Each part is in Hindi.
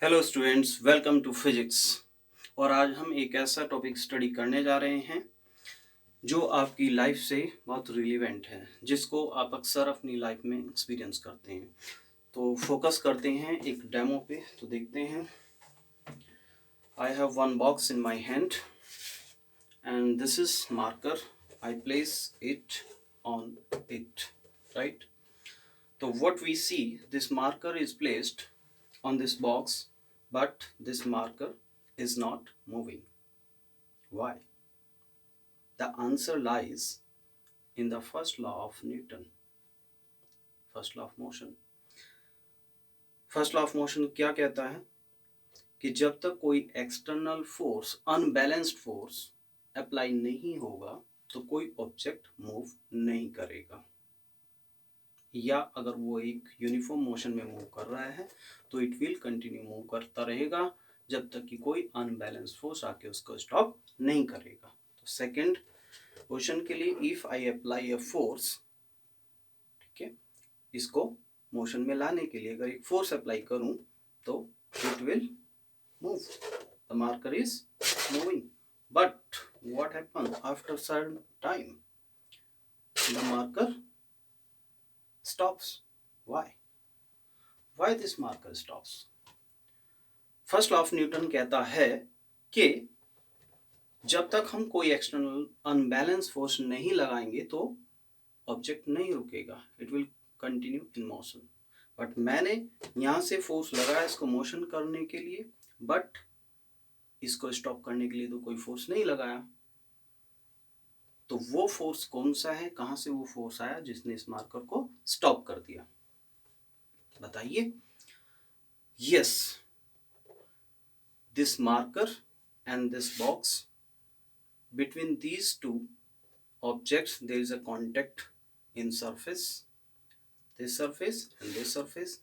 Hello students, welcome to physics. और आज हम एक ऐसा टॉपिक स्टडी करने जा रहे हैं जो आपकी लाइफ से बहुत रिलेवेंट है, जिसको आप अक्सर अपनी लाइफ में एक्सपीरियंस करते हैं। तो फोकस करते हैं एक डेमो पे। तो देखते हैं। I have one box in my hand and this is marker. I place it on it, right? So what we see, this marker is placed on this box, but this marker is not moving. Why? The answer lies in the first law of Newton, first law of motion. First law of motion क्या कहता है कि जब तक कोई external force, unbalanced force apply नहीं होगा तो कोई ऑब्जेक्ट मूव नहीं करेगा, या अगर वो एक यूनिफॉर्म मोशन में मूव कर रहा है तो इट विल कंटिन्यू मूव करता रहेगा जब तक कि कोई अनबैलेंस फोर्स आके उसको स्टॉप नहीं करेगा। तो सेकंड क्वेश्चन के लिए, if I apply a force, ठीक है, इसको मोशन में लाने के लिए अगर एक फोर्स अप्लाई करूं तो it will move, the marker is moving. But what happen after certain time, the marker stops. Why? Why this marker stops? First law of Newton कहता है कि जब तक हम कोई एक्सटर्नल अनबैलेंस फोर्स नहीं लगाएंगे तो ऑब्जेक्ट नहीं रुकेगा, it will continue in motion. But मैंने यहां से फोर्स लगाया इसको मोशन करने के लिए, बट इसको स्टॉप करने के लिए तो कोई फोर्स नहीं लगाया। तो वो फोर्स कौन सा है, कहां से वो फोर्स आया जिसने इस मार्कर को स्टॉप कर दिया, बताइए। Yes, this marker and this box, between these two objects there is a contact in surface, this surface and this surface.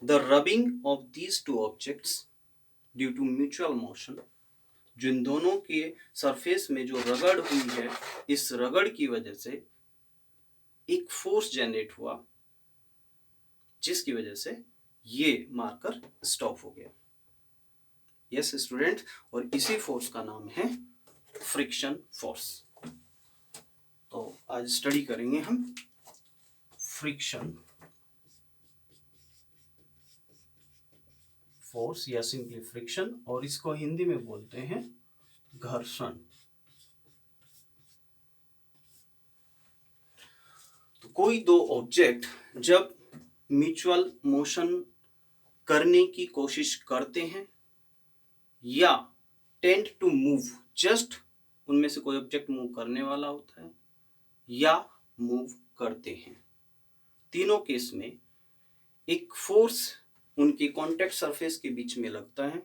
The rubbing of these two objects due to mutual motion, जो इन दोनों के सरफेस में जो रगड़ हुई है, इस रगड़ की वजह से एक फोर्स जनरेट हुआ जिसकी वजह से ये मार्कर स्टॉप हो गया। यस स्टूडेंट, और इसी फोर्स का नाम है फ्रिक्शन फोर्स। तो आज स्टडी करेंगे हम फ्रिक्शन फोर्स या सिंपली फ्रिक्शन, और इसको हिंदी में बोलते हैं घर्षण। तो कोई दो ऑब्जेक्ट जब म्यूचुअल मोशन करने की कोशिश करते हैं या टेंड टू मूव, जस्ट उनमें से कोई ऑब्जेक्ट मूव करने वाला होता है या मूव करते हैं, तीनों केस में एक फोर्स उनकी कांटेक्ट सरफेस के बीच में लगता है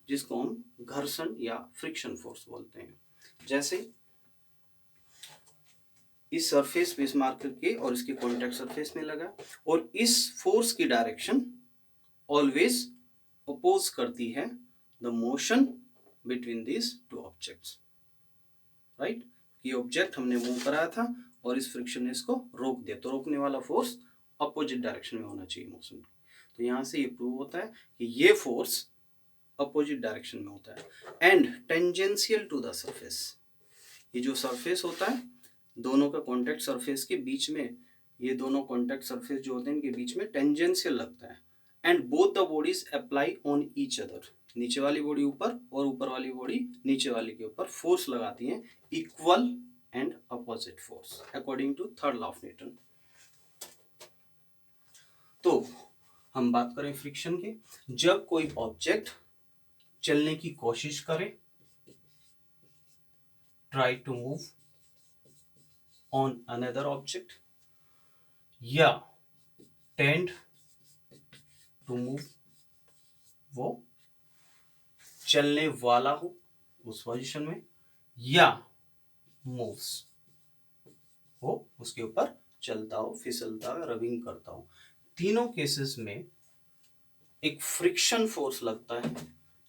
जिसको हम घर्षण या फ्रिक्शन फोर्स बोलते हैं। जैसे इस सरफेस पे इस मार्कर के और इसके कांटेक्ट सरफेस में लगा, और इस फोर्स की डायरेक्शन ऑलवेज अपोज करती है the motion between these two objects, right? ये ऑब्जेक्ट हमने मूव कराया था और इस फ्रिक्शन ने इसको रोक दिया, तो रोकने वाला फोर्स अपोजिट डायरेक्शन में होना चाहिए मोशन। तो यहां से ये प्रूव होता है कि ये फोर्स अपोजिट डायरेक्शन में होता है and tangential to the surface. ये जो सरफेस होता है, दोनों का कॉन्टैक्ट सरफेस के बीच में, ये दोनों कॉन्टैक्ट सरफेस जो होते हैं इनके बीच में टेंजेंशियल लगता है, and both the bodies apply on each other. नीचे वाली बॉडी ऊपर और ऊपर वाली बॉडी नीचे वाली के ऊपर फोर्स लगाती हैं, equal and opposite force according to third law of Newton. तो हम बात करें फ्रिक्शन के, जब कोई ऑब्जेक्ट चलने की कोशिश करे, try to move on another object, या टेंड टू मूव, वो चलने वाला हो उस पोजीशन में, या मूव्स, वो उसके ऊपर चलता हो, फिसलता हो, रबिंग करता हो, तीनों केसेस में एक फ्रिक्शन फोर्स लगता है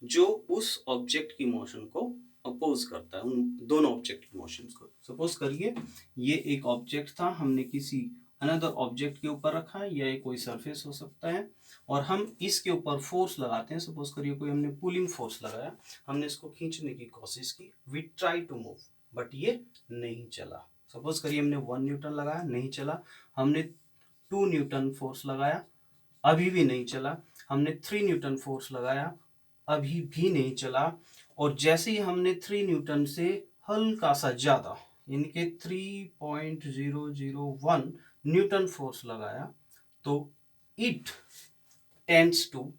जो उस ऑब्जेक्ट की मोशन को अपोज करता है, उन दोनों ऑब्जेक्ट की मोशन को। सपोज करिए ये एक ऑब्जेक्ट था, हमने किसी अनदर ऑब्जेक्ट के ऊपर रखा है, या कोई सरफेस हो सकता है, और हम इसके ऊपर फोर्स लगाते हैं। सपोज करिए कोई हमने पुलिंग फोर्स लगाया, हमने इसको खींचने की कोशिश की, we try to move, but ये नहीं चला। सपोज करिए हमने 1 न्यूटन लगाया, नहीं चला। हमने 2 न्यूटन फोर्स लगाया, अभी भी नहीं चला। हमने 3 न्यूटन फोर्स लगाया, अभी भी नहीं चला। और जैसे ही हमने 3 न्यूटन से हल्का सा ज्यादा, यानी कि 3.001 न्यूटन फोर्स लगाया, तो इट टेंड्स टू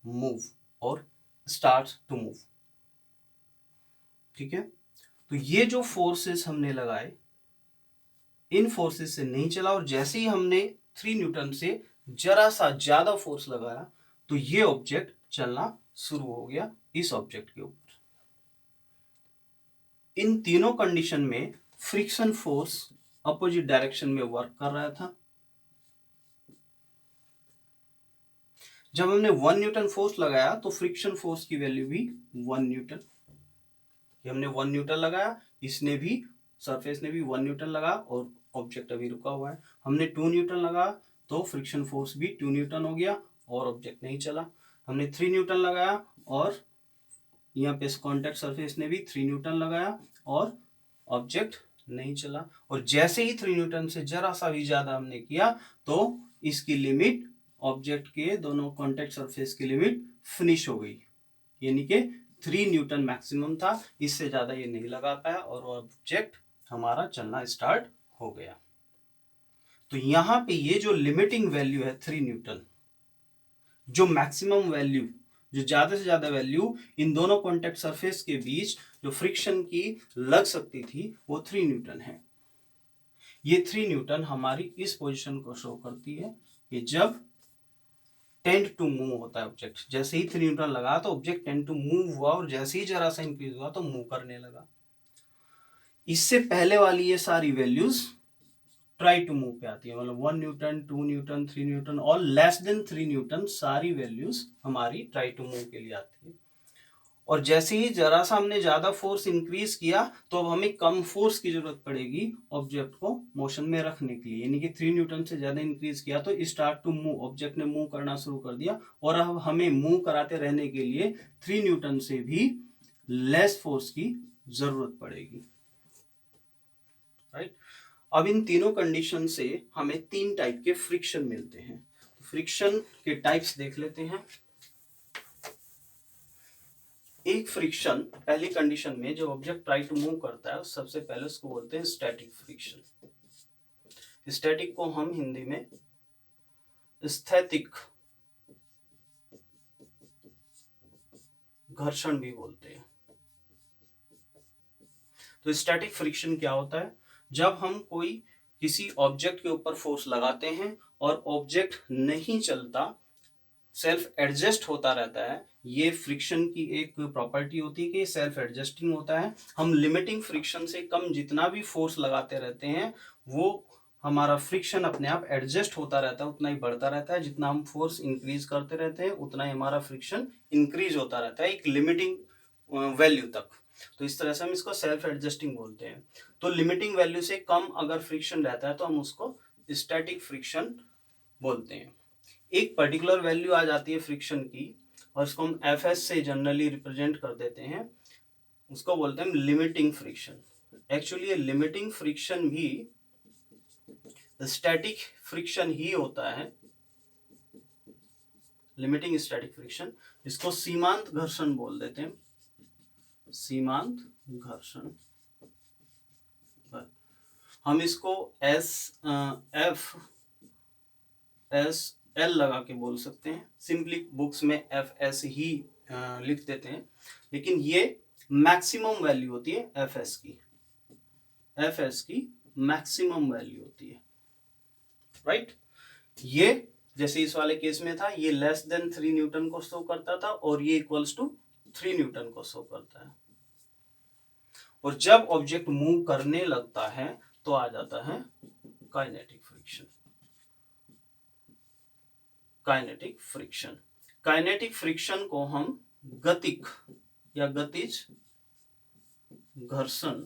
मूव और स्टार्ट टू मूव। ठीक है, तो ये जो फोर्सेस हमने लगाए, इन फोर्सेस से नहीं चला, और जैसे ही हमने 3 न्यूटन से जरा सा ज्यादा फोर्स लगाया, तो ये ऑब्जेक्ट चलना शुरू हो गया इस ऑब्जेक्ट के ऊपर। इन तीनों कंडीशन में फ्रिक्शन फोर्स अपोजिट डायरेक्शन में वर्क कर रहा था। जब हमने 1 न्यूटन फोर्स लगाया तो फ्रिक्शन फोर्स की वैल्यू भी 1 न्यूटन। हमने 1 न्यूटन लगाया, इसने भी, सरफेस ने भी 1 न्यूटन लगा, और ऑब्जेक्ट अभी रुका हुआ है। हमने 2 न्यूटन लगा तो फ्रिक्शन फोर्स भी 2 न्यूटन हो गया और ऑब्जेक्ट नहीं चला। हमने 3 न्यूटन लगाया और यहाँ पे कॉन्टेक्ट सरफेस ने भी 3 न्यूटन लगाया और ऑब्जेक्ट नहीं चला। और जैसे ही 3 न्यूटन से जरा सा भी ज्यादा हमने किया तो इसकी लिमिट, ऑब्जेक्ट के दोनों कॉन्टेक्ट सरफेस की लिमिट फिनिश हो गई, यानी कि 3 न्यूटन मैक्सिमम था, इससे ज्यादा ये नहीं लगा पाया और ऑब्जेक्ट हमारा चलना स्टार्ट हो गया। तो यहां पे ये जो लिमिटिंग वैल्यू है 3 न्यूटन, जो मैक्सिमम वैल्यू, जो ज्यादा से ज्यादा वैल्यू इन दोनों कॉन्टेक्ट सरफेस के बीच जो फ्रिक्शन की लग सकती थी, वो 3 न्यूटन है। ये 3 न्यूटन हमारी इस पोजीशन को शो करती है कि जब टेंड टू मूव होता है ऑब्जेक्ट। जैसे ही 3 न्यूटन लगा तो ऑब्जेक्ट टेंड टू मूव हुआ, और जैसे ही जरा सा इंक्रीज हुआ तो मूव करने लगा। इससे पहले वाली ये सारी वैल्यूज ट्राई टू मूव पे आती है, मतलब 1 न्यूटन, 2 न्यूटन, 3 न्यूटन और लेस देन 3 न्यूटन सारी वैल्यूज हमारी ट्राई टू मूव के लिए आती है। और जैसे ही जरा सा हमने ज्यादा फोर्स इंक्रीज किया तो अब हमें कम फोर्स की जरूरत पड़ेगी ऑब्जेक्ट को मोशन में रखने के लिए, यानी कि 3 न्यूटन से ज्यादा इंक्रीज किया तो स्टार्ट टू मूव, ऑब्जेक्ट ने मूव करना शुरू कर दिया। और अब हमें मूव कराते रहने के लिए 3 न्यूटन से भी लेस फोर्स की जरूरत पड़ेगी। राइट, अब इन तीनों कंडीशन से हमें 3 टाइप के फ्रिक्शन मिलते हैं। फ्रिक्शन के टाइप्स देख लेते हैं। एक फ्रिक्शन, पहली कंडीशन में जब ऑब्जेक्ट ट्राई टू मूव करता है, सबसे पहले उसको बोलते हैं स्टैटिक फ्रिक्शन। स्टैटिक को हम हिंदी में स्थैतिक घर्षण भी बोलते हैं। तो स्टैटिक फ्रिक्शन क्या होता है? जब हम कोई किसी ऑब्जेक्ट के ऊपर फोर्स लगाते हैं और ऑब्जेक्ट नहीं चलता, सेल्फ एडजस्ट होता रहता है। ये फ्रिक्शन की एक प्रॉपर्टी होती है कि सेल्फ एडजस्टिंग होता है। हम लिमिटिंग फ्रिक्शन से कम जितना भी फोर्स लगाते रहते हैं, वो हमारा फ्रिक्शन अपने आप एडजस्ट होता रहता है, उतना ही बढ़ता रहता है। जितना हम फोर्स इंक्रीज करते रहते हैं, उतना ही हमारा फ्रिक्शन इंक्रीज होता रहता है एक लिमिटिंग वैल्यू तक। तो इस तरह से हम इसको सेल्फ एडजस्टिंग बोलते हैं। तो लिमिटिंग वैल्यू से कम अगर फ्रिक्शन रहता है तो हम उसको स्टैटिक फ्रिक्शन बोलते हैं। एक पर्टिकुलर वैल्यू आ जाती है फ्रिक्शन की, और इसको हम Fs से जनरली रिप्रेजेंट कर देते हैं, उसको बोलते हैं लिमिटिंग फ्रिक्शन। एक्चुअली ये लिमिटिंग फ्रिक्शन भी स्टैटिक फ्रिक्शन ही होता है, लिमिटिंग स्टैटिक फ्रिक्शन। इसको सीमांत घर्षण बोल देते हैं, सीमांत घर्षण। हम इसको F S L लगा के बोल सकते हैं, सिंपली बुक्स में Fs ही लिख देते हैं, लेकिन ये मैक्सिमम वैल्यू होती है Fs की मैक्सिमम वैल्यू होती है। राइट, ये जैसे इस वाले केस में था, ये लेस देन 3 न्यूटन को शो करता था और ये इक्वल्स टू 3 न्यूटन को शो करता है। और जब ऑब्जेक्ट मूव करने लगता है तो आ जाता है kinetic friction. Kinetic friction, kinetic friction को हम गतिक या गतिज घर्षण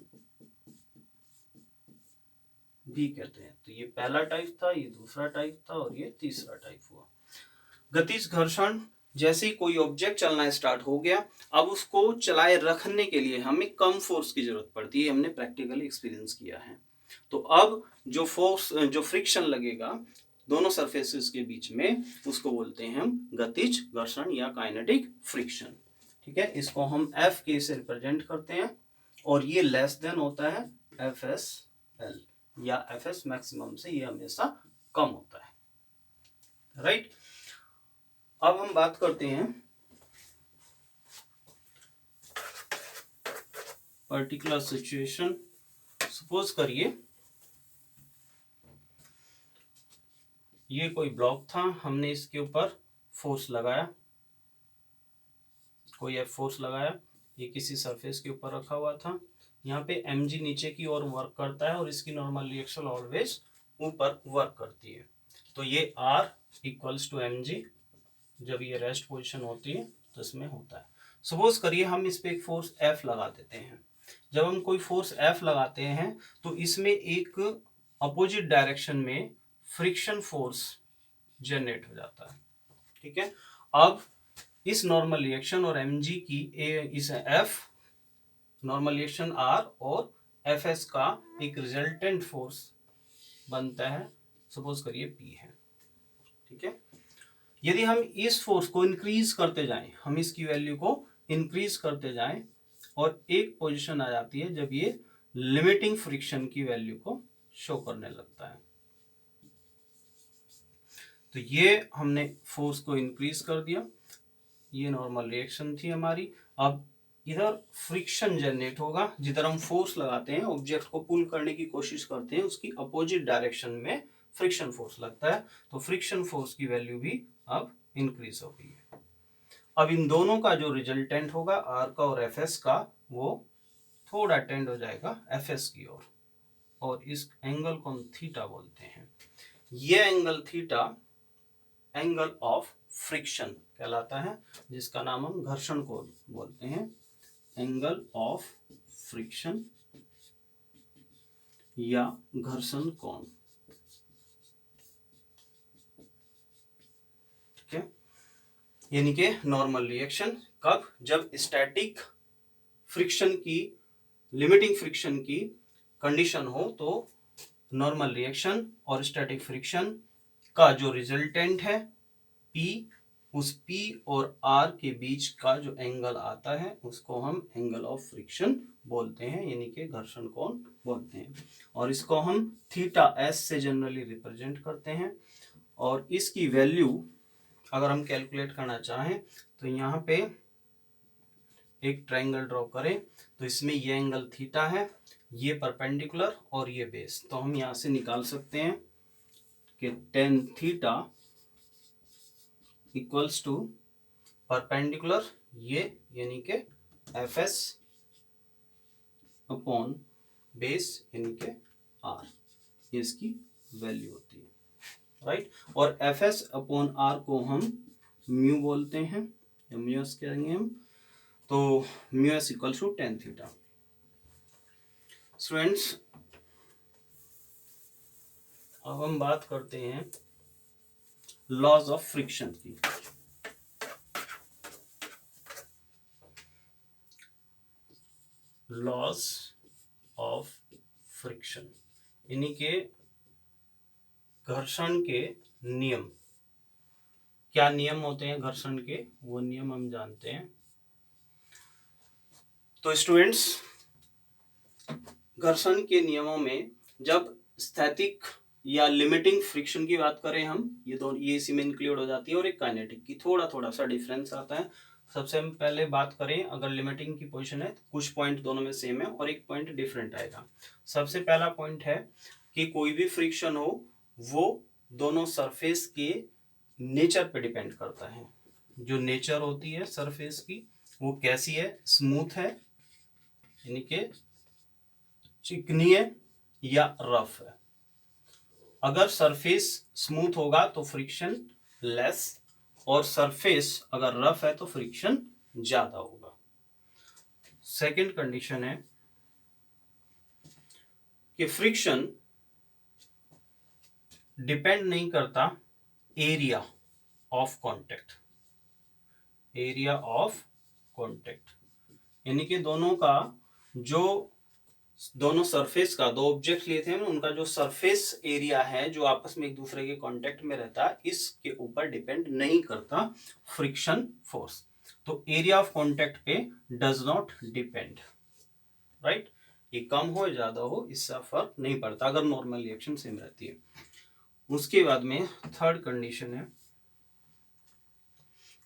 भी कहते हैं। तो ये पहला टाइप था, ये दूसरा टाइप था और ये तीसरा टाइप हुआ। गतिज घर्षण, जैसे ही कोई ऑब्जेक्ट चलना स्टार्ट हो गया, अब उसको चलाए रखने के लिए हमें कम फोर्स की जरूरत पड़ती है, हमने प्रैक्टिकली एक्सपीरियंस किया है। तो अब जो फोर्स, जो फ्रिक्शन लगेगा दोनों सरफेसेस के बीच में, उसको बोलते हैं हम गतिज घर्षण या काइनेटिक फ्रिक्शन। ठीक है, इसको हम एफ के से रिप्रेजेंट करते हैं और ये लेस देन होता है एफ एस एल या एफ एस मैक्सिमम से ये हमेशा कम होता है, राइट। अब हम बात करते हैं पर्टिकुलर सिचुएशन। सपोज करिए ये कोई ब्लॉक था, हमने इसके ऊपर फोर्स लगाया, कोई एफ फोर्स लगाया, ये किसी सरफेस के ऊपर रखा हुआ था, यहाँ पे mg नीचे की ओर वर्क करता है और इसकी नॉर्मल रिएक्शन ऑलवेज ऊपर वर्क करती है। तो ये r इक्वल्स टू mg, जब ये रेस्ट पोजीशन होती है तो इसमें होता है। सपोज करिए हम इस पे एक फोर्स F लगा देते हैं। जब हम कोई फोर्स F लगाते हैं तो इसमें एक अपोजिट डायरेक्शन में फ्रिक्शन फोर्स जनरेट हो जाता है। ठीक है, अब इस नॉर्मल रिएक्शन और mg की इस F नॉर्मल रिएक्शन R और Fs का एक रिजल्टेंट फोर्स बनता है, सपोज करिए P है। ठीक है, यदि हम इस फोर्स को इंक्रीज करते जाएं, हम इसकी वैल्यू को इंक्रीज करते जाएं और एक पोजीशन आ जाती है जब ये लिमिटिंग फ्रिक्शन की वैल्यू को शो करने लगता है। तो ये हमने फोर्स को इंक्रीज कर दिया, ये नॉर्मल रिएक्शन थी हमारी। अब इधर फ्रिक्शन जनरेट होगा, जिधर हम फोर्स लगाते हैं, ऑब्जेक्ट को पुल करने की कोशिश करते हैं, उसकी अपोजिट डायरेक्शन में फ्रिक्शन फोर्स लगता है। तो फ्रिक्शन फोर्स की वैल्यू भी अब इंक्रीज हो गई है। अब इन दोनों का जो रिजल्टेंट होगा आर का और एफ एस का, वो थोड़ा टेंड हो जाएगा एफ एस की ओर, और इस एंगल को हम थीटा बोलते हैं। ये angle theta angle of friction कहलाता है, जिसका नाम हम घर्षण कोण बोलते हैं, एंगल ऑफ फ्रिक्शन या घर्षण कोण। ठीक है, यानी कि नॉर्मल रिएक्शन कब, जब स्टैटिक फ्रिक्शन की, लिमिटिंग फ्रिक्शन की कंडीशन हो, तो नॉर्मल रिएक्शन और स्टैटिक फ्रिक्शन का जो रिजल्टेंट है P, उस P और R के बीच का जो एंगल आता है उसको हम एंगल ऑफ फ्रिक्शन बोलते हैं, यानी कि घर्षण कोण बोलते हैं। और इसको हम थीटा S से जनरली रिप्रेजेंट करते हैं। और इसकी वैल्यू अगर हम कैलकुलेट करना चाहें तो यहाँ पे एक ट्रायंगल ड्रॉ करें, तो इसमें ये एंगल थीटा है, ये परपेंडिकुलर और ये बेस। तो हम यहाँ से निकाल सकते हैं कि tan theta equals to perpendicular ये, यानी कि एफ एस अपॉन बेस यानी कि आर, ये इसकी वैल्यू होती है, राइट। और एफ एस अपॉन आर को हम म्यू बोलते हैं, या म्यू एस कहेंगे हम। तो mu S equals to tan theta. Students, अब हम बात करते हैं लॉज ऑफ फ्रिक्शन की। लॉज ऑफ फ्रिक्शन यानी कि घर्षण के नियम। क्या नियम होते हैं घर्षण के, वो नियम हम जानते हैं। तो स्टूडेंट्स, घर्षण के नियमों में जब स्थैतिक या लिमिटिंग फ्रिक्शन की बात करें हम, ये दोनों ये इसी में इंक्लूड हो जाती है, और एक काइनेटिक की थोड़ा थोड़ा सा डिफरेंस आता है। सबसे हम पहले बात करें, अगर लिमिटिंग की पोजीशन है, कुछ पॉइंट दोनों में सेम है और एक पॉइंट डिफरेंट आएगा। सबसे पहला पॉइंट है कि कोई भी फ्रिक्शन हो वो दोनों सरफेस के नेचर पे डिपेंड करता है। जो नेचर होती है सरफेस की वो कैसी है, स्मूथ है यानी कि चिकनी है या रफ है। अगर सरफेस स्मूथ होगा तो फ्रिक्शन लेस, और सरफेस अगर रफ है तो फ्रिक्शन ज्यादा होगा। सेकंड कंडीशन है कि फ्रिक्शन डिपेंड नहीं करता area of contact, area of contact, यानी कि दोनों का जो दोनों सरफेस का, दो ऑब्जेक्ट लिए थे उनका जो सरफेस एरिया है जो आपस में एक दूसरे के कांटेक्ट में रहता है, इसके ऊपर डिपेंड नहीं करता फ्रिक्शन फोर्स। तो एरिया ऑफ कांटेक्ट पे डज नॉट डिपेंड, राइट। ये कम हो ज्यादा हो इससे फर्क नहीं पड़ता अगर नॉर्मल रिएक्शन सेम रहती है। उसके बाद में थर्ड कंडीशन है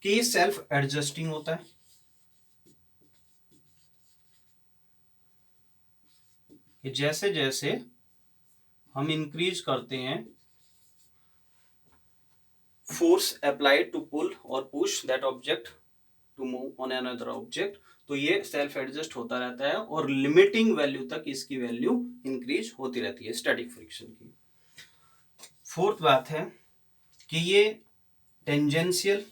कि ये सेल्फ एडजस्टिंग होता है, कि जैसे जैसे हम इंक्रीज करते हैं फोर्स अप्लाइड टू पुल और push that object to move on another object, तो ये सेल्फ एडजस्ट होता रहता है और लिमिटिंग वैल्यू तक इसकी वैल्यू इंक्रीज होती रहती है स्टैटिक फ्रिक्शन की। फोर्थ बात है कि ये टेंजेंशियल,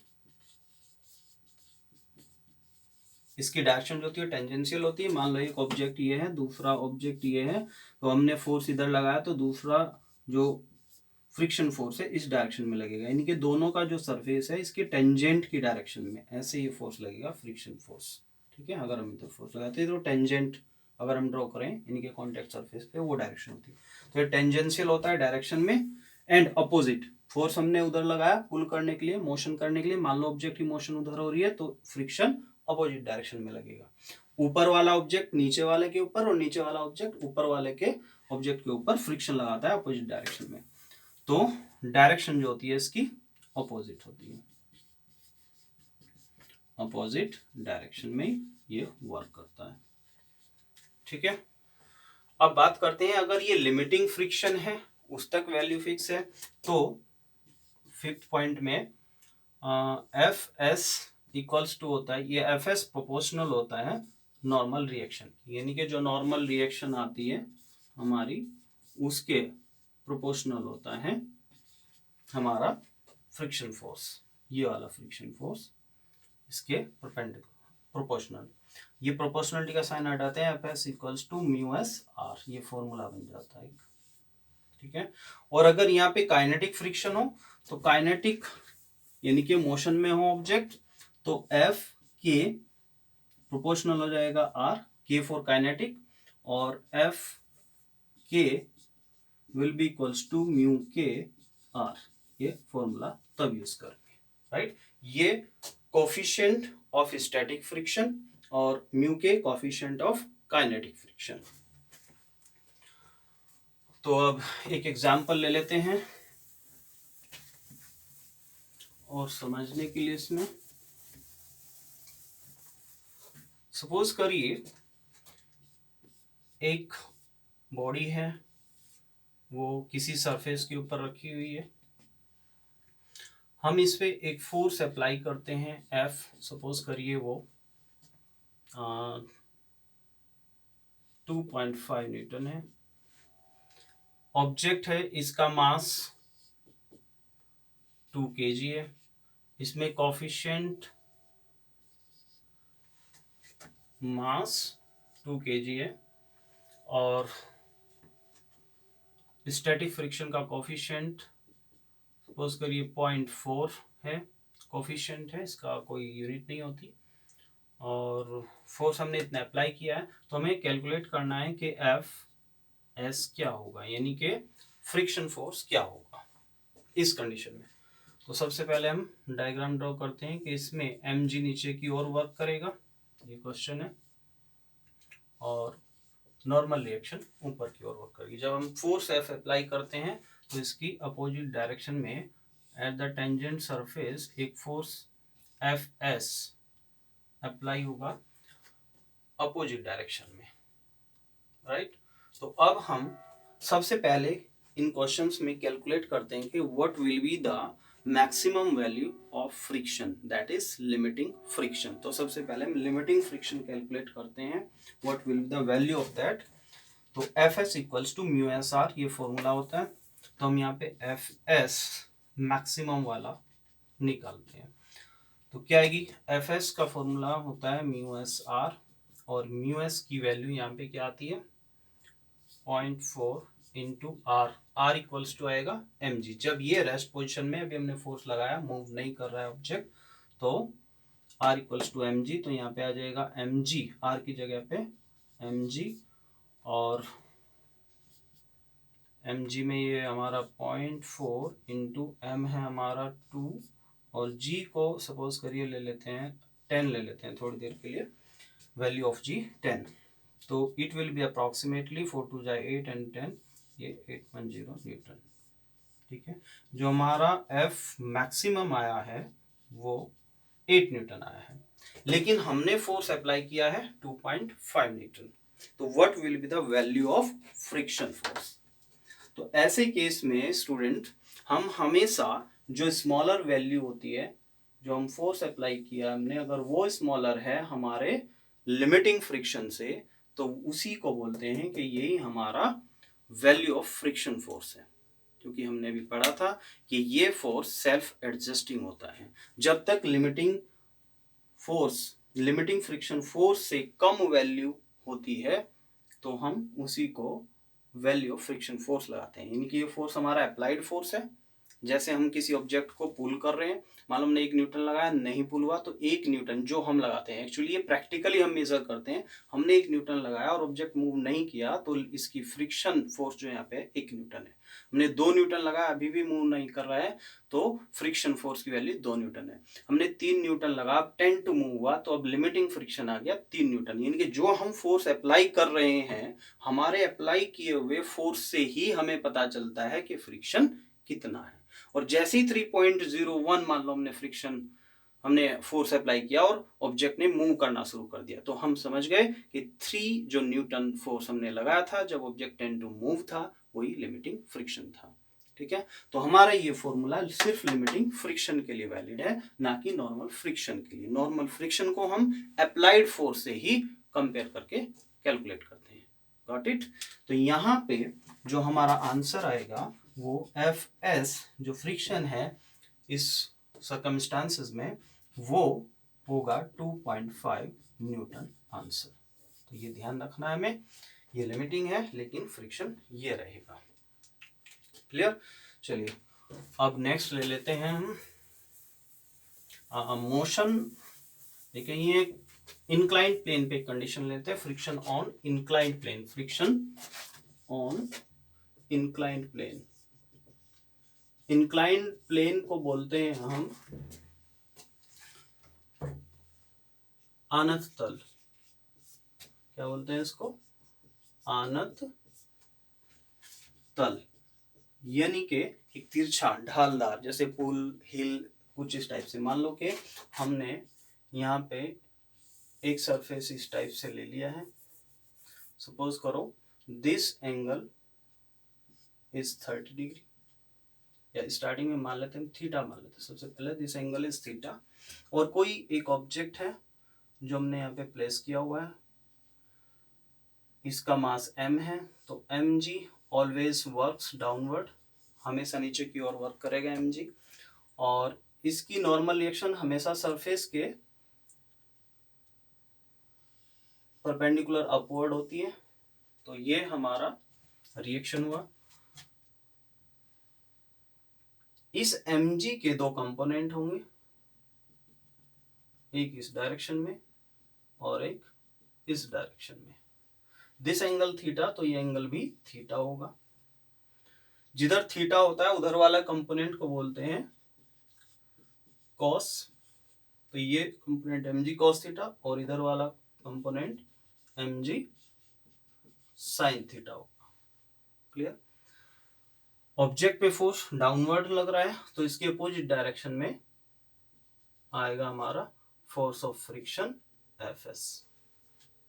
इसकी डायरेक्शन जो होती है टेंजेंशियल होती है। मान लो एक ऑब्जेक्ट ये है, दूसरा ऑब्जेक्ट ये है, तो हमने फोर्स इधर लगाया तो दूसरा जो फ्रिक्शन फोर्स है इस डायरेक्शन में लगेगा, यानी कि दोनों का जो सरफेस है इसके टेंजेंट की डायरेक्शन में ऐसे ये फोर्स लगेगा, फ्रिक्शन फोर्स। ठीक है, अगर हम इधर फोर्स लगाते हैं तो टेंजेंट अगर हम ड्रॉ करें यानी कि कॉन्टेक्ट सरफेस पे वो डायरेक्शन होती है, तो ये टेंजेंशियल होता है डायरेक्शन में। एंड अपोजिट फोर्स हमने उधर लगाया पुल करने के लिए, मोशन करने के लिए, मान लो ऑब्जेक्ट की मोशन उधर हो रही है तो फ्रिक्शन अपोजिट डायरेक्शन में लगेगा। ऊपर वाला ऑब्जेक्ट नीचे वाले के ऊपर और नीचे वाला ऑब्जेक्ट ऊपर वाले के ऑब्जेक्ट के ऊपर फ्रिक्शन लगाता है अपोजिट डायरेक्शन में, तो डायरेक्शन जो होती है इसकी अपोजिट होती है, अपोजिट डायरेक्शन में ये वर्क करता है। ठीक है, अब बात करते हैं अगर ये लिमिटिंग फ्रिक्शन है उस तक वैल्यू फिक्स है, तो फिफ्थ पॉइंट में एफ एस इक्वल्स टू होता है, ये एफ एस प्रोपोर्शनल होता है नॉर्मल रिएक्शन, यानी कि जो नॉर्मल रिएक्शन आती है हमारी उसके प्रोपोर्शनल होता है हमारा फ्रिक्शन फोर्स, ये वाला फ्रिक्शन फोर्स इसके परपेंडिकुलर प्रोपोर्शनल। ये प्रोपोर्शनलिटी का साइन हटाते हैं, F S equals to mu S R, ये फॉर्मूला बन जाता है। ठीक है, और अगर यहाँ पे काइनेटिक फ्रिक्शन हो तो काइनेटिक यानी कि मोशन में हो ऑब्जेक्ट तो एफ के प्रोपोर्शनल हो जाएगा आर, के फॉर काइनेटिक, और F K will be equals to mu K R, ये फॉर्मूला तब यूज करेंगे, राइट। ये कोफिशिएंट ऑफ स्टैटिक फ्रिक्शन और mu K coefficient of kinetic friction. तो अब एक एग्जांपल ले लेते हैं और समझने के लिए इसमें सपोज करिए एक बॉडी है वो किसी सरफेस के ऊपर रखी हुई है, हम इस पे एक फोर्स अप्लाई करते हैं एफ, सपोज करिए वो 2.5 न्यूटन है। ऑब्जेक्ट है, इसका मास 2 kg है, इसमें कोफिशिएंट मास 2 kg है और स्टैटिक फ्रिक्शन का कोफिशिएंट सपोज करिए 0.4 है, कोफिशिएंट है, इसका कोई यूनिट नहीं होती, और फोर्स हमने इतना अप्लाई किया है, तो हमें कैलकुलेट करना है कि एफ एस क्या होगा, यानी कि फ्रिक्शन फोर्स क्या होगा इस कंडीशन में। तो सबसे पहले हम डायग्राम ड्रॉ करते हैं कि इसमें एम जी नीचे की ओर वर्क करेगा, ये क्वेश्चन है, और नॉर्मल रिएक्शन ऊपर की ओर वर्क करेगी। जब हम फोर्स एफ अप्लाई करते हैं तो इसकी अपोजिट डायरेक्शन में एट द टेंजेंट सरफेस एक फोर्स एफ एस अप्लाई होगा अपोजिट डायरेक्शन में, राइट। तो अब हम सबसे पहले इन क्वेश्चंस में कैलकुलेट करते हैं कि what will be the maximum value of friction, that is limiting friction. तो सबसे पहले हम लिमिटिंग फ्रिक्शन कैलकुलेट करते हैं, what will be the value of that. तो F S equals to mu S R, ये फॉर्मूला होता है। तो हम यहाँ पे एफ एस मैक्सिमम वाला निकालते हैं, तो क्या आएगी, एफ एस का फॉर्मूला होता है म्यू एस आर, और म्यू एस की वैल्यू यहाँ पे क्या आती है 0.4 into R, R equals to आएगा mg। जब ये रेस्ट पोजिशन में, अभी हमने फोर्स लगाया, मूव नहीं कर रहा है ऑब्जेक्ट, तो आर इक्वल्स टू mg, तो यहाँ पे आ जाएगा mg, आर की जगह पे mg, और mg में ये हमारा 0.4 इंटू m है हमारा 2, और g को सपोज करिए ले लेते हैं 10, ले लेते हैं थोड़ी देर के लिए, वैल्यू ऑफ g 10, तो इट विल बी अप्रॉक्सीमेटली 4 2 जा 8 एंड 10, ये 810 न्यूटन। ठीक है, जो हमारा F मैक्सिमम आया है वो 8 न्यूटन आया है, लेकिन हमने फोर्स अप्लाई किया है 2.5 न्यूटन, तो what will be the value of friction force. तो ऐसे केस में स्टूडेंट, हम हमेशा जो स्मॉलर वैल्यू होती है, जो हम फोर्स अप्लाई किया हमने, अगर वो स्मॉलर है हमारे लिमिटिंग फ्रिक्शन से, तो उसी को बोलते हैं कि यही हमारा वैल्यू ऑफ फ्रिक्शन फोर्स है। क्योंकि हमने भी पढ़ा था कि ये फोर्स सेल्फ एडजस्टिंग होता है। जब तक लिमिटिंग फ्रिक्शन फोर्स से कम वैल्यू होती है, तो हम उसी को वैल्यू ऑफ फ्रिक्शन फोर्स लगाते हैं। इनकी ये फोर्स हमारा अप्लाइड फोर्स है। जैसे हम किसी ऑब्जेक्ट को पुल कर रहे हैं, मान लो हमने 1 न्यूटन लगाया, नहीं पुल हुआ, तो 1 न्यूटन जो हम लगाते हैं, एक्चुअली ये प्रैक्टिकली हम मेजर करते हैं, हमने 1 न्यूटन लगाया और ऑब्जेक्ट मूव नहीं किया, तो इसकी फ्रिक्शन फोर्स जो यहाँ पे 1 न्यूटन है। हमने 2 न्यूटन लगाया, अभी भी मूव नहीं कर रहा है, तो फ्रिक्शन फोर्स की वैल्यू 2 न्यूटन है। हमने 3 न्यूटन लगा, 10 टू मूव हुआ, तो अब लिमिटिंग फ्रिक्शन आ गया 3 न्यूटन। यानी कि जो हम फोर्स अप्लाई कर रहे हैं, हमारे अप्लाई किए हुए फोर्स से ही हमें पता चलता है कि फ्रिक्शन कितना है। और जैसे ही 3.01 मान लो हमने फोर्स अप्लाई किया और ऑब्जेक्ट ने मूव करना शुरू कर दिया, तो हम समझ गए कि 3 जो न्यूटन फोर्स हमने लगाया था जब ऑब्जेक्ट टेंड टू मूव था, वही लिमिटिंग फ्रिक्शन था। ठीक है, तो हमारा ये फॉर्मूला सिर्फ लिमिटिंग फ्रिक्शन के लिए वैलिड है, ना कि नॉर्मल फ्रिक्शन के लिए। नॉर्मल फ्रिक्शन को हम अप्लाइड फोर्स से ही कंपेयर करके कैलकुलेट करते हैं। Got it. तो यहाँ पे जो हमारा आंसर आएगा वो Fs जो फ्रिक्शन है इस सर्कमस्टांसेस में, वो होगा 2.5 न्यूटन आंसर। तो ये ध्यान रखना है हमें, ये लिमिटिंग है लेकिन फ्रिक्शन ये रहेगा। क्लियर। चलिए अब नेक्स्ट ले लेते हैं हम मोशन। देखिए ये इंक्लाइंड प्लेन पे कंडीशन लेते हैं, friction on inclined plane. Friction on inclined plane, inclined plane को बोलते हैं हम आनत तल। क्या बोलते हैं इसको? आनत तल। यानी कि एक तिरछा ढालदार, जैसे पुल हिल कुछ इस टाइप से। मान लो कि हमने यहाँ पे एक सरफेस इस टाइप से ले लिया है, सपोज करो दिस एंगल इज 30 डिग्री, या स्टार्टिंग में मान लेते हैं थीटा, मान लेते हैं सबसे पहले दिस एंगल इज थीटा, और कोई एक ऑब्जेक्ट है जो हमने यहाँ पे प्लेस किया हुआ है, इसका मास m है, तो mg ऑलवेज वर्क्स डाउनवर्ड, हमेशा नीचे की ओर वर्क करेगा mg, और इसकी नॉर्मल रिएक्शन हमेशा सरफेस के परपेंडिकुलर अपवर्ड होती है। तो ये हमारा रिएक्शन हुआ। इस mg के दो कंपोनेंट होंगे, एक इस डायरेक्शन में और एक इस डायरेक्शन में। दिस एंगल थीटा, तो ये एंगल भी थीटा होगा। जिधर थीटा होता है उधर वाला कंपोनेंट को बोलते हैं कॉस, तो ये कंपोनेंट mg कॉस थीटा, और इधर वाला कंपोनेंट mg साइन थीटा होगा। क्लियर। ऑब्जेक्ट पे फोर्स डाउनवर्ड लग रहा है, तो इसके अपोजिट डायरेक्शन में आएगा हमारा फोर्स ऑफ फ्रिक्शन Fs।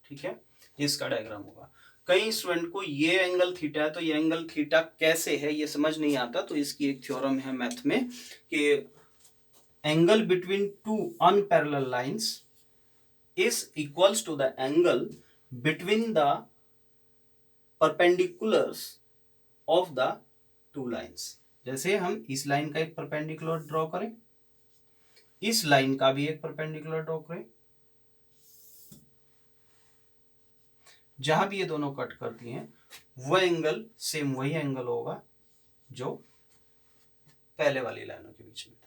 ठीक है, इसका डायग्राम होगा। कई स्टूडेंट को ये एंगल थीटा है, तो ये एंगल थीटा कैसे है ये समझ नहीं आता, तो इसकी एक थ्योरम है मैथ में कि angle between two unparallel lines is equals to the angle between the perpendiculars of the two lines. जैसे हम इस लाइन का एक परपेंडिकुलर ड्रॉ करें, इस लाइन का भी एक परपेंडिकुलर ड्रॉ करें, जहां भी ये दोनों कट करती हैं वो एंगल सेम वही एंगल होगा जो पहले वाली लाइनों के बीच में था।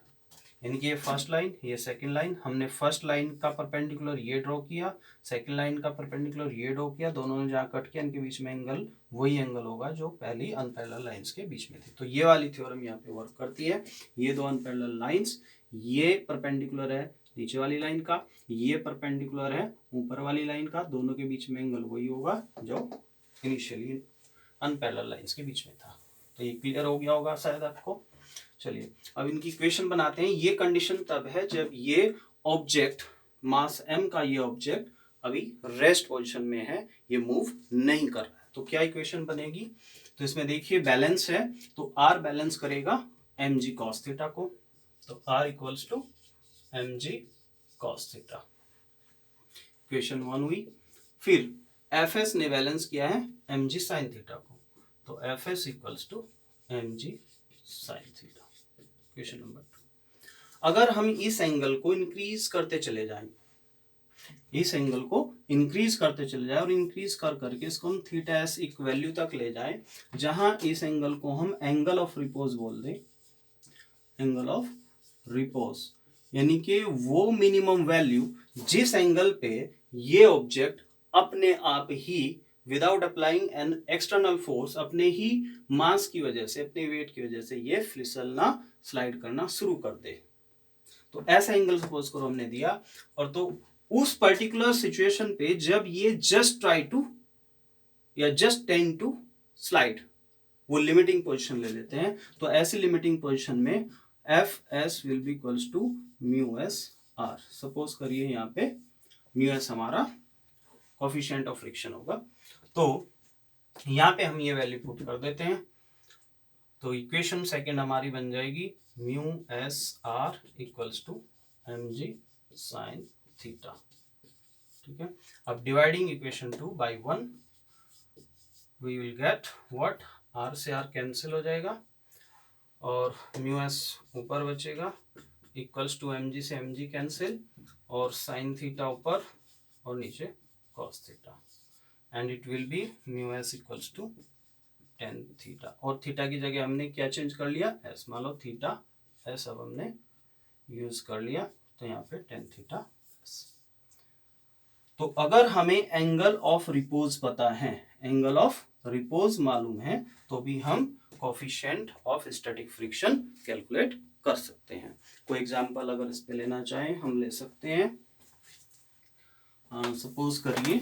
यानी कि ये फर्स्ट लाइन, ये सेकंड लाइन, हमने फर्स्ट लाइन का परपेंडिकुलर ये ड्रॉ किया, सेकंड लाइन का परपेंडिकुलर ये ड्रॉ किया, दोनों ने जहाँ कट किया इनके बीच में एंगल वही एंगल होगा जो पहली अनपैरेलल लाइंस के बीच में थी। तो ये वाली थ्योरम यहाँ पे वर्क करती है। ये दो अनपैरेलल लाइंस, ये परपेंडिकुलर है नीचे वाली लाइन का, ये परपेंडिकुलर है ऊपर वाली लाइन का, दोनों के बीच में एंगल वही होगा जो इनिशियली अनपैरेलल लाइंस के बीच में था। तो ये क्लियर हो गया होगा शायद आपको। चलिए अब इनकी इक्वेशन बनाते हैं। ये कंडीशन तब है जब ये ऑब्जेक्ट मास m का ये ऑब्जेक्ट अभी रेस्ट पोजीशन में है, ये मूव नहीं कर रहा है। तो क्या इक्वेशन बनेगी? तो इसमें देखिए बैलेंस है, तो r बैलेंस करेगा mg cos थीटा को, तो r equals to mg cos theta, equation 1 हुई। फिर fs ने बैलेंस किया है mg sin थीटा को, तो fs equals to mg sin theta, equation number 2। अगर हम इस एंगल को इंक्रीज करते चले जाएं, इस एंगल को इंक्रीज करते चले जाएं और इंक्रीज कर करके इसको हम थीटा एस एक वैल्यू तक ले जाएं, जहां इस एंगल को हम एंगल ऑफ रिपोज बोल दें, एंगल ऑफ रिपोज, यानी कि वो मिनिमम वैल्यू जिस एंगल पे ये ऑब्जेक्ट अपने आप ही without applying an external force अपने ही मास की वजह से, अपने वेट की वजह से ये फिसलना स्लाइड करना शुरू कर दे। तो ऐसा एंगल सपोज करो हमने दिया, और तो उस पर्टिकुलर सिचुएशन पे जब ये जस्ट ट्राई टू या जस्ट टेंड टू स्लाइड, वो लिमिटिंग पोजीशन ले लेते हैं। तो ऐसी लिमिटिंग पोजीशन में F S will be equals to mu S R. Suppose करिए यहाँ पे म्यू एस हमारा कोफिशिएंट ऑफ फ्रिक्शन होगा, तो यहाँ पे हम ये वैल्यू पुट कर देते हैं। तो इक्वेशन सेकंड हमारी बन जाएगी mu S R equals to M G sine theta. ठीक है, अब dividing equation 2 by 1 we will get what, R से आर कैंसिल हो जाएगा और म्यू एस ऊपर बचेगा इक्वल्स टू एम जी से एम जी कैंसिल और साइन थीटा ऊपर और नीचे cos theta, and it will be mu S equals to tan theta. और थीटा की जगह हमने क्या चेंज कर लिया, एस, मान लो थीटा एस अब हमने यूज कर लिया, तो यहाँ पे टेन थीटा एस। तो अगर हमें एंगल ऑफ रिपोज पता है, एंगल ऑफ रिपोज मालूम है, तो भी हम coefficient of static friction calculate कर सकते हैं। कोई एग्जांपल अगर इस पे लेना चाहें हम ले सकते हैं। सपोज करिए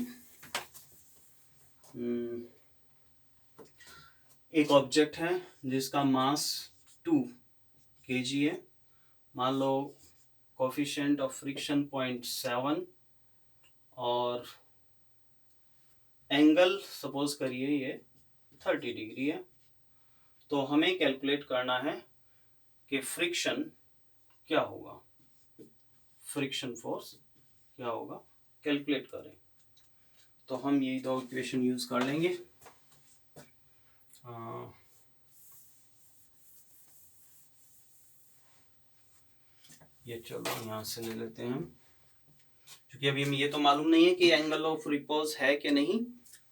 एक ऑब्जेक्ट है जिसका मास 2 kg है, मान लो कोफिशिएंट ऑफ फ्रिक्शन 0.7 और एंगल सपोज करिए ये 30 डिग्री है। तो हमें कैलकुलेट करना है कि फ्रिक्शन क्या होगा, फ्रिक्शन फोर्स क्या होगा, कैलकुलेट करें। तो हम यही दो इक्वेशन यूज कर लेंगे। ये चलो यहाँ से ले लेते हैं, क्योंकि अभी हमें ये तो मालूम नहीं है कि एंगल ऑफ रिपोज है कि नहीं।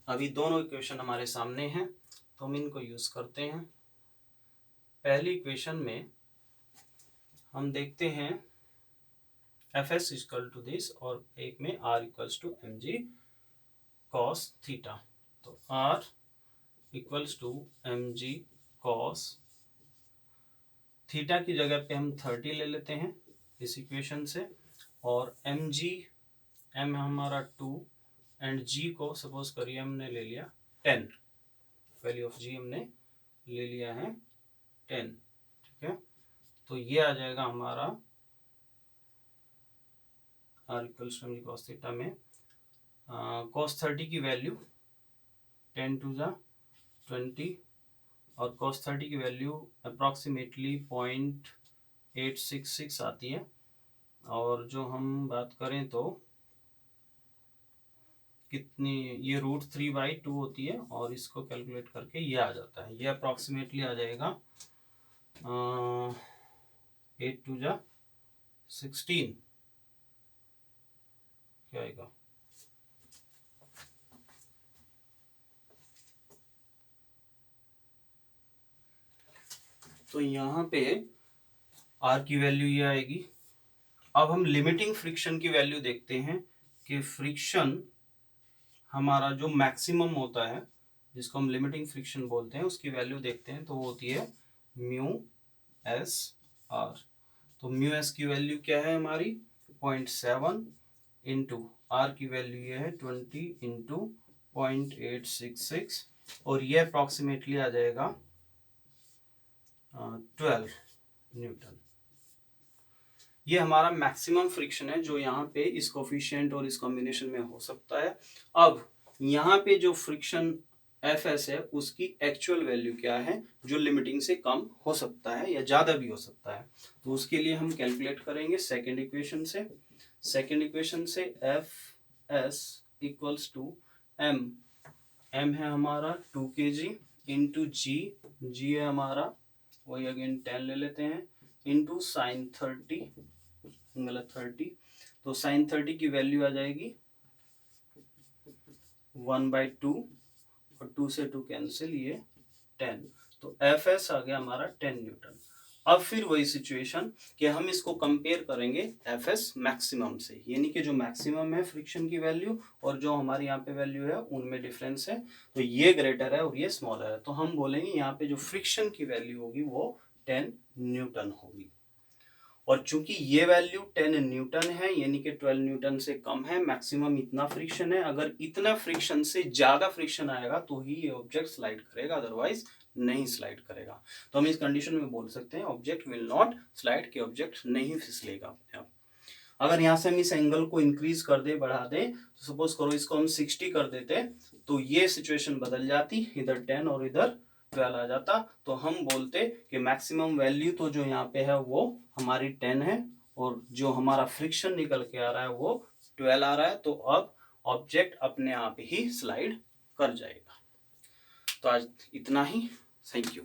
अभी दोनों इक्वेशन हमारे सामने हैं तो हम इनको यूज करते हैं। पहली इक्वेशन में हम देखते हैं F S equal to this और एक में R equals to M G cos theta. तो R equals to M G cos theta की जगह पे हम 30 ले लेते हैं इस इक्वेशन से, और एम जी, एम हमारा 2 एंड जी को सपोज करिए हमने ले लिया 10, वैल्यू ऑफ जी हमने ले लिया है 10। ठीक है, तो ये आ जाएगा हमारा R equals to M G cos theta में कॉस 30 की वैल्यू 10 टू ज़ा 20 और कॉस 30 की वैल्यू अप्रॉक्सीमेटली 0.866 आती है। और जो हम बात करें तो कितनी, ये √3/2 होती है और इसको कैलकुलेट करके ये आ जाता है, ये अप्रॉक्सीमेटली आ जाएगा 8 टू ज़ा 16 क्या आएगा, तो यहाँ पे आर की वैल्यू ये आएगी। अब हम लिमिटिंग फ्रिक्शन की वैल्यू देखते हैं कि फ्रिक्शन हमारा जो मैक्सिमम होता है, जिसको हम लिमिटिंग फ्रिक्शन बोलते हैं, उसकी वैल्यू देखते हैं तो वो होती है म्यू एस आर। तो म्यू एस की वैल्यू क्या है हमारी 0.7 इंटू आर की वैल्यू ये है 20 इंटू 0.866 और ये अप्रॉक्सीमेटली आ जाएगा 12 न्यूटन। ये हमारा मैक्सिमम फ्रिक्शन है जो यहाँ पे इस कोफिशिएंट और इस कॉम्बिनेशन में हो सकता है। अब यहाँ पे जो फ्रिक्शन एफ एस है उसकी एक्चुअल वैल्यू क्या है जो लिमिटिंग से कम हो सकता है या ज़्यादा भी हो सकता है, तो उसके लिए हम कैलकुलेट करेंगे सेकेंड इक्वेशन से। सेकेंड इक्वेशन से F S equals to M, M है हमारा 2 kg इंटू जी, जी है हमारा वही अगेन 10 ले लेते हैं इंटू साइन 30, गलत 30, तो साइन 30 की वैल्यू आ जाएगी 1/2 और 2 से 2 कैंसिल, ये 10, तो एफ एस आ गया हमारा 10 न्यूटन। अब फिर वही सिचुएशन कि हम इसको कंपेयर करेंगे एफ एस मैक्सिमम से, यानी कि जो मैक्सिमम है फ्रिक्शन की वैल्यू और जो हमारे यहाँ पे वैल्यू है उनमें डिफरेंस है, तो ये ग्रेटर है और ये स्मॉलर है, तो हम बोलेंगे यहाँ पे जो फ्रिक्शन की वैल्यू होगी वो 10 न्यूटन होगी। और चूंकि ये वैल्यू 10 न्यूटन है यानी कि 12 न्यूटन से कम है, मैक्सिमम इतना फ्रिक्शन है, अगर इतना फ्रिक्शन से ज्यादा फ्रिक्शन आएगा तो ही ये ऑब्जेक्ट स्लाइड करेगा, अदरवाइज नहीं स्लाइड करेगा। तो हम इस कंडीशन में बोल सकते हैं ऑब्जेक्ट विल नॉट स्लाइड, के ऑब्जेक्ट नहीं फिसलेगा अपने आप। अगर यहाँ से हम इस एंगल को इंक्रीज कर दे, बढ़ा दे, तो सपोज करो इसको हम 60 कर देते, तो ये सिचुएशन बदल जाती, इधर 10 और इधर 12 आ जाता, तो हम बोलते कि मैक्सिमम वैल्यू तो जो यहाँ पे है वो हमारी 10 है और जो हमारा फ्रिक्शन निकल के आ रहा है वो 12 आ रहा है, तो अब ऑब्जेक्ट अपने आप ही स्लाइड कर जाएगा। तो आज इतना ही, थैंक यू।